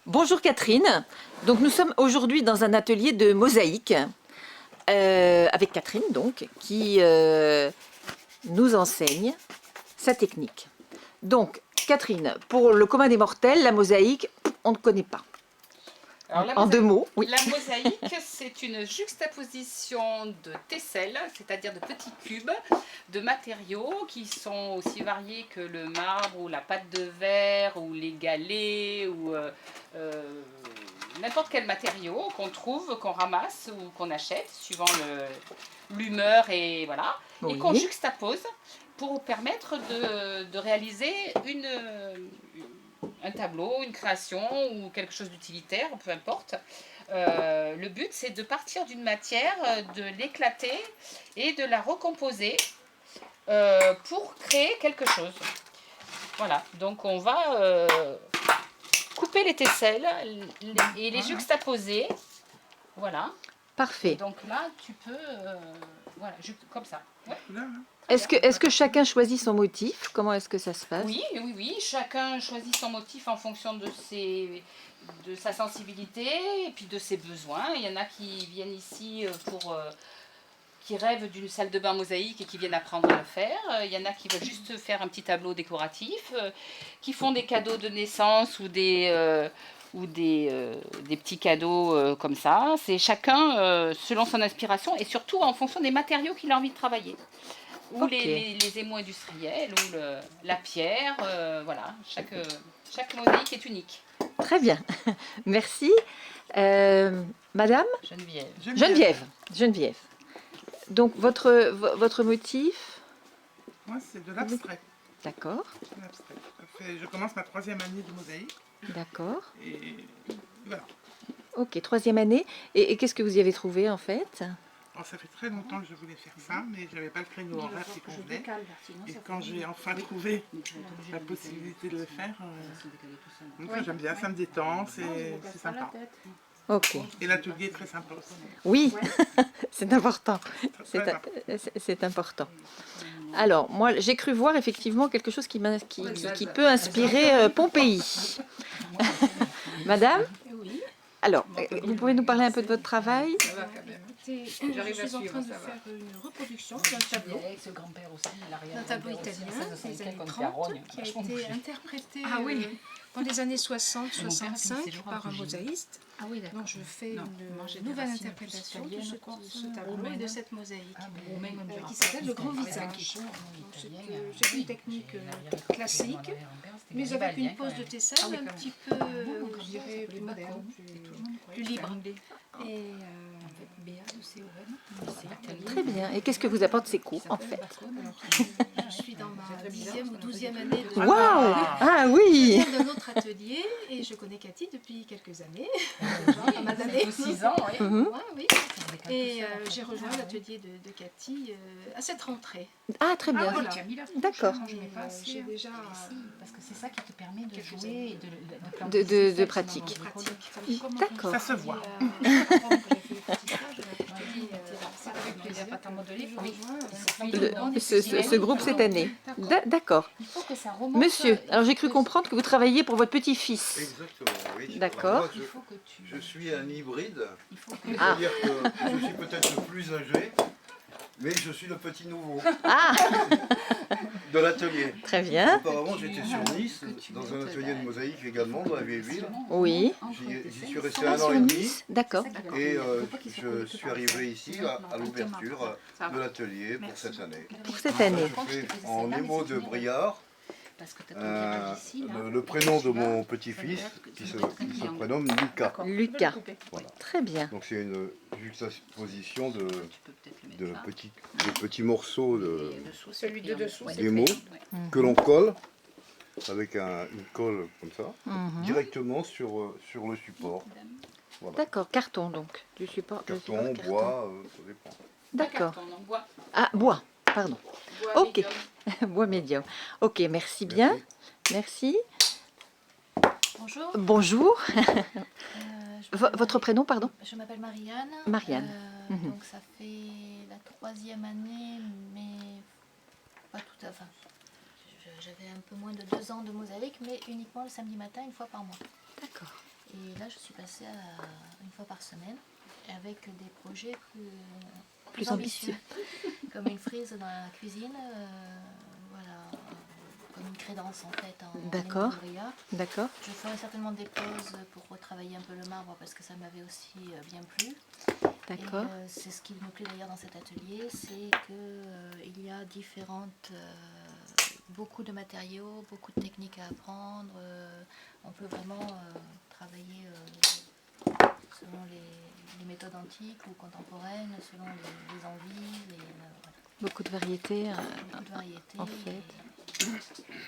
Bonjour Catherine, donc nous sommes aujourd'hui dans un atelier de mosaïque avec Catherine donc qui nous enseigne sa technique. Donc Catherine, pour le commun des mortels, la mosaïque, on ne connaît pas. Alors, En 2 mots, oui. La mosaïque, c'est une juxtaposition de tesselles, c'est-à-dire de petits cubes de matériaux qui sont aussi variés que le marbre ou la pâte de verre ou les galets ou n'importe quel matériau qu'on trouve, qu'on ramasse ou qu'on achète suivant l'humeur et voilà, Oui. et qu'on juxtapose pour permettre de réaliser un tableau, une création ou quelque chose d'utilitaire, peu importe. Le but, c'est de partir d'une matière, de l'éclater et de la recomposer pour créer quelque chose. Voilà, donc on va couper les tesselles et les juxtaposer. Voilà. Parfait. Et donc là, tu peux, voilà, comme ça. Ouais. Est-ce que chacun choisit son motif? Comment est-ce que ça se passe? Oui, oui, oui. Chacun choisit son motif en fonction de sa sensibilité et puis de ses besoins. Il y en a qui viennent ici qui rêvent d'une salle de bain mosaïque et qui viennent apprendre à le faire. Il y en a qui veulent juste faire un petit tableau décoratif, qui font des cadeaux de naissance ou des petits cadeaux comme ça. C'est chacun selon son inspiration et surtout en fonction des matériaux qu'il a envie de travailler. Ou Okay. les émaux industriels, ou la pierre, voilà. Chaque mosaïque est unique. Très bien, merci. Madame? Geneviève. Geneviève. Donc votre motif? Moi, c'est de l'abstrait. D'accord, Je commence ma 3e année de mosaïque. d'accord. Et voilà. Ok, 3e année. Et qu'est-ce que vous y avez trouvé en fait? Alors, ça fait très longtemps que je voulais faire ça, mais je n'avais pas le créneau horaire qui convenait. Et quand j'ai enfin trouvé la possibilité de le faire, j'aime bien, ça me détend, c'est sympa. Ok. Et l'atelier est très sympa aussi. Oui, c'est important. Très sympa. C'est important. Alors, moi, j'ai cru voir effectivement quelque chose qui peut inspirer Pompéi. Madame? Oui. Alors, vous pouvez nous parler un peu de votre travail? Je suis en train de faire une reproduction d'un tableau italien des années 30 qui a été interprété dans les années 60-65 par un mosaïste. Donc je fais une nouvelle interprétation de ce tableau et de cette mosaïque qui s'appelle le grand visage. C'est une technique classique, mais avec une pose de tesselle un petit peu, je dirais, plus moderne, plus libre. Et Très bien. Et qu'est-ce que vous apportent ces cours en fait? je suis dans ma 10e ou 12e année de Waouh! Ah oui! d'un autre atelier et je connais Cathy depuis quelques années. Pas mal d'années. 6 ans, oui. Oui. Et j'ai rejoint l'atelier de Cathy à cette rentrée. Ah, très bien. Voilà. D'accord. J'ai déjà Parce que c'est ça qui te permet de jouer et De pratique. D'accord. Ça se voit. Ce groupe cette année. D'accord. Monsieur, alors j'ai cru comprendre que vous travailliez pour votre petit-fils. Exactement, oui. D'accord. Alors moi, je suis un hybride, c'est-à-dire que je suis peut-être le plus âgé, mais je suis le petit nouveau Ah, de l'atelier. très bien. Auparavant, j'étais sur Nice, dans un atelier de mosaïque également, dans la vieille ville. Oui. J'y suis resté 1 an et demi, D'accord. et je suis arrivé ici à l'ouverture de l'atelier pour cette année. Pour cette année. Je fais en émaux de Briard. Le prénom de mon petit-fils qui se prénomme Lucas. Lucas. Voilà. Très bien. Donc c'est une juxtaposition de petits morceaux d'émaux que l'on colle avec une colle comme ça, directement sur le support. Voilà. D'accord. Carton donc. Du support. Carton, bois, ça dépend. D'accord. Ah, bois. Pardon. Ok. Bois médium. Ok, merci bien. Merci. Bonjour. Bonjour. Votre prénom, pardon? Je m'appelle Marianne. Marianne. Donc ça fait la 3e année, mais pas tout à fait. j'avais un peu moins de 2 ans de mosaïque, mais uniquement le samedi matin, 1 fois par mois. D'accord. Et là, je suis passée à 1 fois par semaine, avec des projets plus ambitieux. Comme une frise dans la cuisine, voilà, comme une crédence en fait en D'accord. Lémuriat. D'accord. Je ferai certainement des pauses pour retravailler un peu le marbre parce que ça m'avait aussi bien plu. D'accord. Et c'est ce qui me plaît d'ailleurs dans cet atelier, c'est qu'il y a beaucoup de matériaux, beaucoup de techniques à apprendre. On peut vraiment travailler selon les méthodes antiques ou contemporaines, selon les envies. Voilà. Beaucoup de variétés, Beaucoup de variétés. en fait.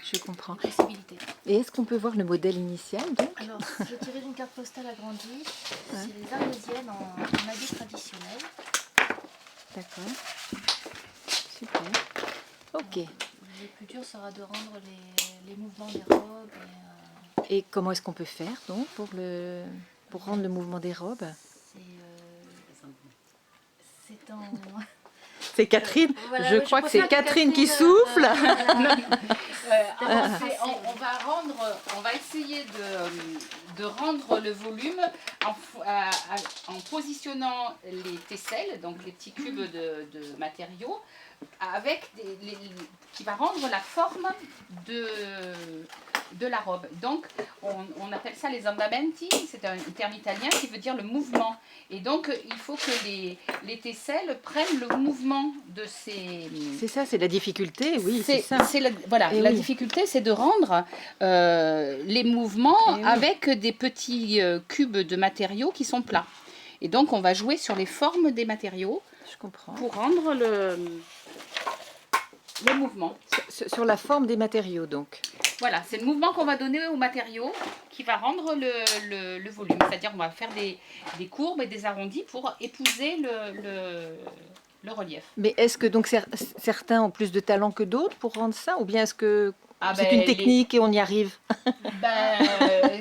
Je comprends. Des possibilités. Et est-ce qu'on peut voir le modèle initial donc? Alors, j'ai tiré d'une carte postale agrandie. C'est les arlésiennes en habit traditionnel. D'accord. Super. Ok. Le plus dur sera de rendre les mouvements des robes. Et comment est-ce qu'on peut faire donc pour rendre le mouvement des robes? C'est en... C'est Catherine. Voilà, je oui, crois je que c'est préfère que Catherine qui Catherine, souffle. On va essayer de rendre le volume en positionnant les tesselles, donc les petits cubes de matériaux, avec qui va rendre la forme de la robe. Donc on appelle ça les andamenti, c'est un terme italien qui veut dire le mouvement. Et donc il faut que les tesselles prennent le mouvement de ces... C'est ça, c'est la difficulté, oui, c'est ça. La difficulté, c'est de rendre les mouvements avec des petits cubes de matériaux qui sont plats. Et donc on va jouer sur les formes des matériaux. Je comprends. Pour rendre le mouvement. Sur la forme des matériaux, donc. Voilà, c'est le mouvement qu'on va donner aux matériaux qui va rendre le volume. C'est-à-dire qu'on va faire des courbes et des arrondis pour épouser le relief. Mais est-ce que donc certains ont plus de talent que d'autres pour rendre ça? Ou bien est-ce que c'est une technique et on y arrive?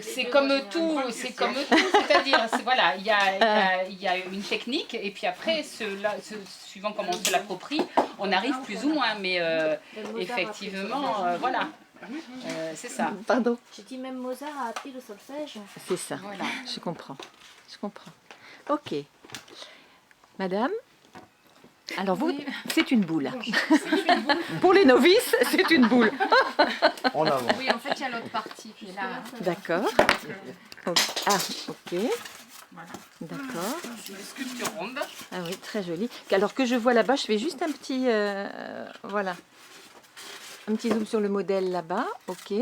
C'est comme tout, c'est-à-dire, voilà, il y a une technique et puis après, suivant comment on se l'approprie, on arrive plus ou moins, mais effectivement, voilà, c'est ça. Pardon? J'ai dit même Mozart a appris le solfège. C'est ça, voilà. Je comprends. Ok. Madame? Alors vous, c'est une boule. Pour les novices, c'est une boule. En avant. Oui, en fait, il y a l'autre partie qui est là. D'accord. Ah, ok. Voilà. D'accord. Une sculpture ronde. Ah oui, très joli. Alors que je vois là-bas, je fais juste un petit... voilà. Un petit zoom sur le modèle là-bas. Ok.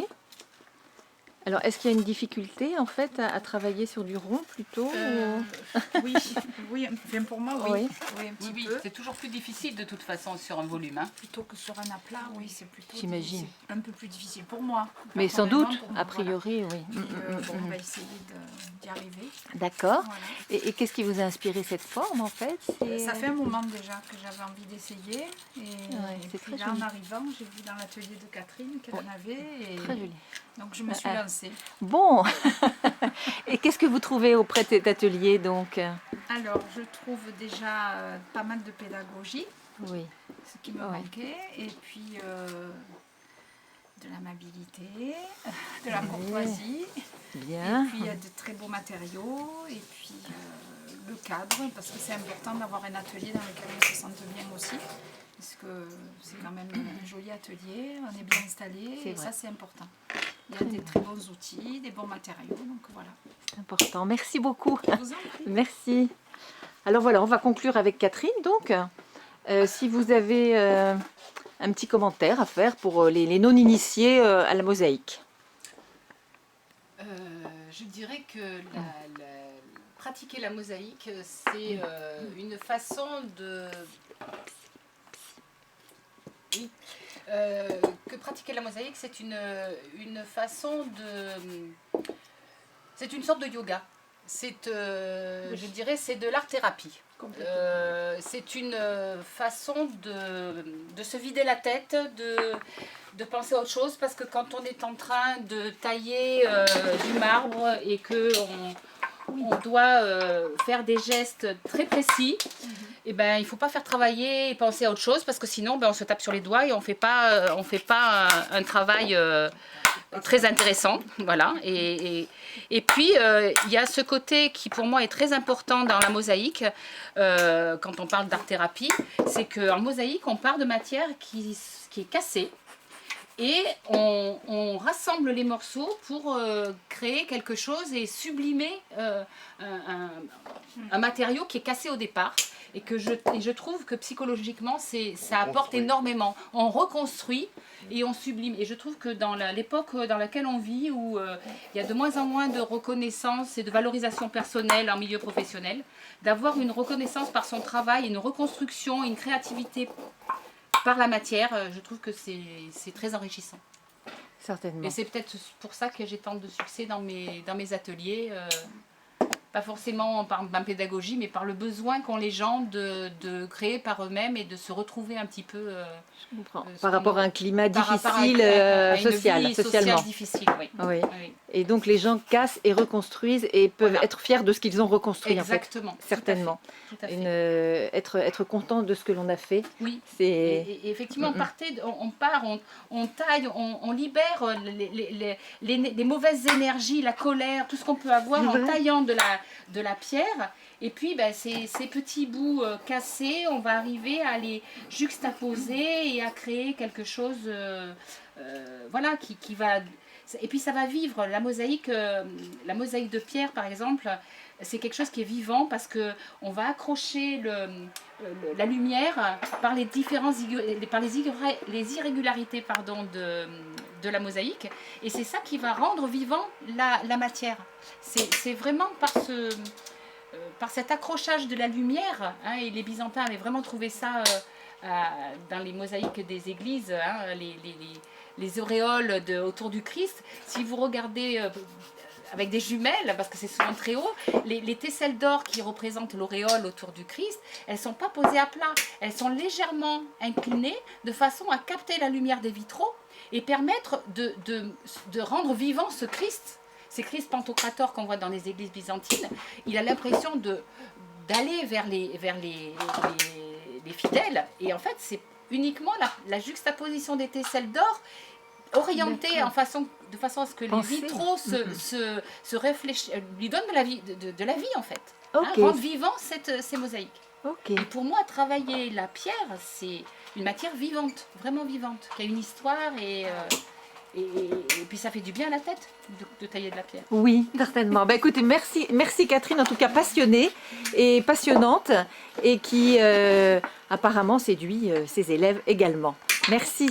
Alors, est-ce qu'il y a une difficulté, en fait, à travailler sur du rond, plutôt Oui, enfin, pour moi, oui. Oui, un petit peu. C'est toujours plus difficile, de toute façon, sur un volume. Hein. Plutôt que sur un aplat, oui, c'est plutôt... J'imagine. Un peu plus difficile pour moi. Mais sans doute, pour moi, a priori, oui. Puis, on va essayer d'y arriver. D'accord. Voilà. Et qu'est-ce qui vous a inspiré cette forme, en fait? Ça fait un moment déjà que j'avais envie d'essayer. Et c'est puis très là, joli. en arrivant, j'ai vu dans l'atelier de Catherine qu'elle en avait. Et Très joli. donc, je me suis lancée. Bon. Et qu'est-ce que vous trouvez auprès de cet atelier, donc? Alors, je trouve déjà pas mal de pédagogie, Oui. ce qui me manquait, et puis de l'amabilité, de la courtoisie, Bien. et puis il y a de très beaux matériaux, et puis le cadre, parce que c'est important d'avoir un atelier dans lequel on se sente bien aussi, parce que c'est quand même un joli atelier, on est bien installé, et ça c'est important. Il y a des très bons outils, des bons matériaux, donc voilà. C'est important. Merci beaucoup. Je vous en prie. Merci. Alors voilà, on va conclure avec Catherine. Donc, si vous avez un petit commentaire à faire pour les non-initiés à la mosaïque. Je dirais que pratiquer la mosaïque, c'est une façon de... Oui. Que pratiquer la mosaïque, c'est une façon de... C'est une sorte de yoga. Je dirais, c'est de l'art-thérapie. C'est une façon de se vider la tête, de penser à autre chose, parce que quand on est en train de tailler du marbre et que on doit faire des gestes très précis, et ben il faut pas faire travailler et penser à autre chose parce que sinon on se tape sur les doigts et on fait pas un travail très intéressant, voilà. Et puis il y a ce côté qui pour moi est très important dans la mosaïque quand on parle d'art-thérapie, c'est qu'en mosaïque on part de matière qui est cassée. Et on rassemble les morceaux pour créer quelque chose et sublimer un matériau qui est cassé au départ. Et je trouve que psychologiquement, ça apporte énormément. On reconstruit et on sublime. Et je trouve que dans l'époque dans laquelle on vit, où il y a de moins en moins de reconnaissance et de valorisation personnelle en milieu professionnel, d'avoir une reconnaissance par son travail, une reconstruction, une créativité par la matière, je trouve que c'est très enrichissant. Certainement. Et c'est peut-être pour ça que j'ai tant de succès dans mes ateliers, pas forcément par ma pédagogie, mais par le besoin qu'ont les gens de créer par eux-mêmes et de se retrouver un petit peu... Je comprends. Par rapport à un climat difficile, à une socialement. sociale difficile, oui. Oui. Oui. Et donc les gens cassent et reconstruisent et peuvent être fiers de ce qu'ils ont reconstruit. Exactement. En fait. Certainement. Tout à fait. Être content de ce que l'on a fait. Oui. C'est... Et effectivement, on part, on taille, on libère les mauvaises énergies, la colère, tout ce qu'on peut avoir en taillant de la pierre. Et puis ces petits bouts cassés, on va arriver à les juxtaposer et à créer quelque chose voilà, qui va... Et puis ça va vivre. La mosaïque de pierre, par exemple, c'est quelque chose qui est vivant parce qu'on va accrocher la lumière par les irrégularités de la mosaïque. Et c'est ça qui va rendre vivant la matière. C'est vraiment par cet accrochage de la lumière, hein, et les Byzantins avaient vraiment trouvé ça dans les mosaïques des églises, hein, les auréoles autour du Christ. Si vous regardez avec des jumelles, parce que c'est souvent très haut, les tesselles d'or qui représentent l'auréole autour du Christ, elles ne sont pas posées à plat, elles sont légèrement inclinées de façon à capter la lumière des vitraux et permettre de rendre vivant ce Christ. Ces Christ Pantocrator qu'on voit dans les églises byzantines, il a l'impression d'aller vers les fidèles. Et en fait, c'est uniquement la juxtaposition des tesselles d'or orientées de façon à ce que les vitraux se réfléchissent, lui donnent de la vie en fait. Okay. Hein, rendre vivant ces mosaïques. Okay. Et pour moi, travailler la pierre, c'est une matière vivante, vraiment vivante, qui a une histoire et puis ça fait du bien à la tête de tailler de la pierre. Oui, certainement. Écoutez, merci Catherine, en tout cas passionnée et passionnante, et qui apparemment séduit ses élèves également. Merci.